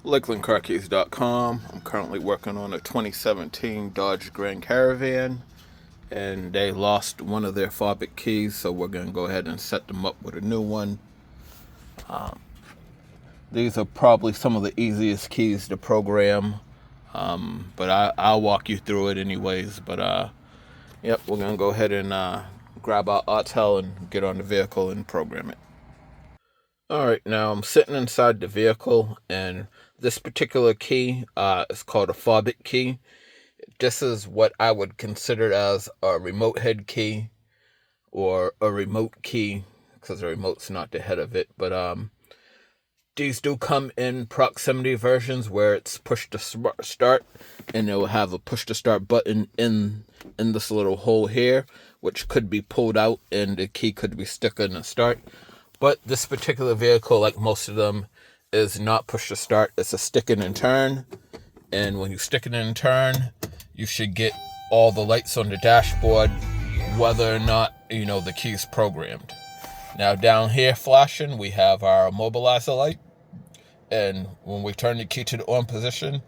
LakelandCarKeys.com. I'm currently working on a 2017 Dodge Grand Caravan, and they lost one of their fobik keys, so we're going to go ahead and set them up with a new one. These are probably some of the easiest keys to program, but I'll walk you through it anyways. But yep, we're going to go ahead and grab our Autel and get on the vehicle and program it. Alright, now I'm sitting inside the vehicle, and this particular key is called a fobik key. This is what I would consider as a remote head key, or a remote key, because the remote's not the head of it. But these do come in proximity versions where it's push to start, and it will have a push to start button in this little hole here, which could be pulled out and the key could be stuck in the start. But this particular vehicle, like most of them, is not push to start. It's a stick it and turn. And when you stick it and turn, you should get all the lights on the dashboard, whether or not, the key's programmed. Now down here flashing, we have our immobilizer light. And when we turn the key to the on position,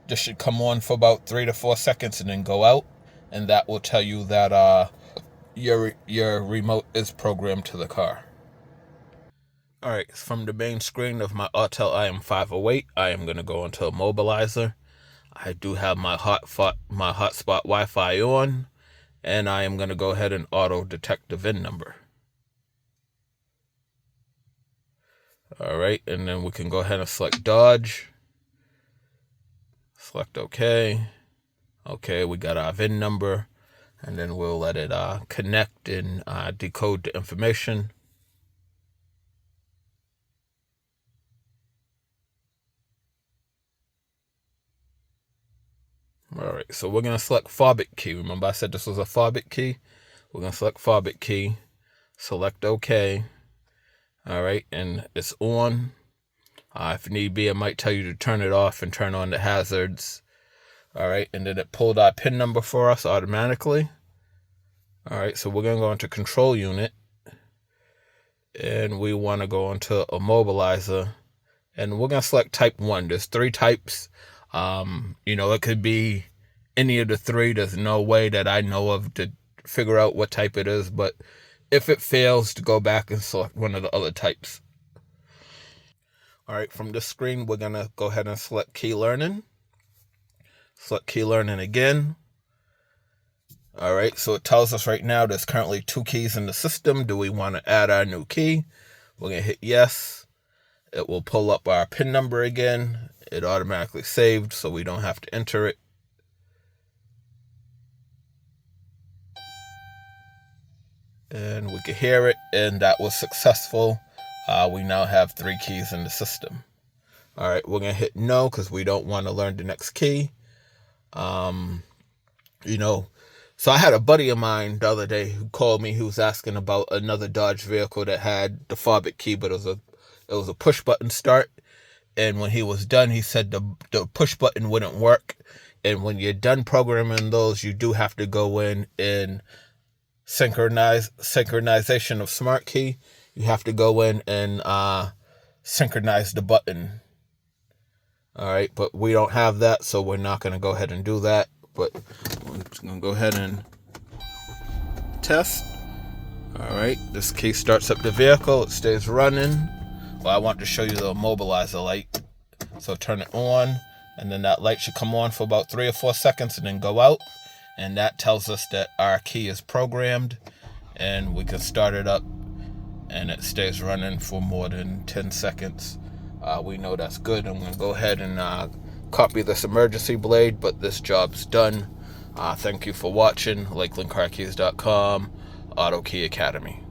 this should come on for about 3 to 4 seconds and then go out. And that will tell you that your remote is programmed to the car. Alright, from the main screen of my Autel IM508, I am going to go into Immobilizer. I do have my hotspot Wi-Fi on, and I am going to go ahead and auto detect the VIN number. Alright, and then we can go ahead and select Dodge. Select OK. Okay, we got our VIN number, and then we'll let it connect and decode the information. Alright, so we're going to select fobik key. Remember I said this was a fobik key? We're going to select fobik key, select OK. Alright, and it's on. If need be, it might tell you to turn it off and turn on the hazards. Alright, and then it pulled our PIN number for us automatically. Alright, so we're going to go into control unit. And we want to go into immobilizer. And we're going to select type 1. There's 3 types. It could be any of the 3. There's no way that I know of to figure out what type it is, but if it fails, to go back and select one of the other types. Alright, from this screen, we're going to go ahead and select key learning. Select key learning again. Alright, so it tells us right now there's currently 2 keys in the system. Do we want to add our new key? We're going to hit yes. It will pull up our PIN number again. It automatically saved, so we don't have to enter it. And we can hear it, and that was successful. We now have 3 keys in the system. Alright, we're going to hit no because we don't want to learn the next key. So I had a buddy of mine the other day who called me. He was asking about another Dodge vehicle that had the fobik key, but it was a push button start. And when he was done, he said the push button wouldn't work. And when you're done programming those, you do have to go in synchronization of smart key. You have to go in and synchronize the button. Alright, but we don't have that, so we're not going to go ahead and do that. But we're just going to go ahead and test. Alright, this key starts up the vehicle. It stays running. Well, I want to show you the immobilizer light. So turn it on, and then that light should come on for about 3 or 4 seconds and then go out. And that tells us that our key is programmed, and we can start it up, and it stays running for more than 10 seconds. We know that's good. I'm going to go ahead and copy this emergency blade, but this job's done. Thank you for watching. LakelandCarKeys.com, Auto Key Academy.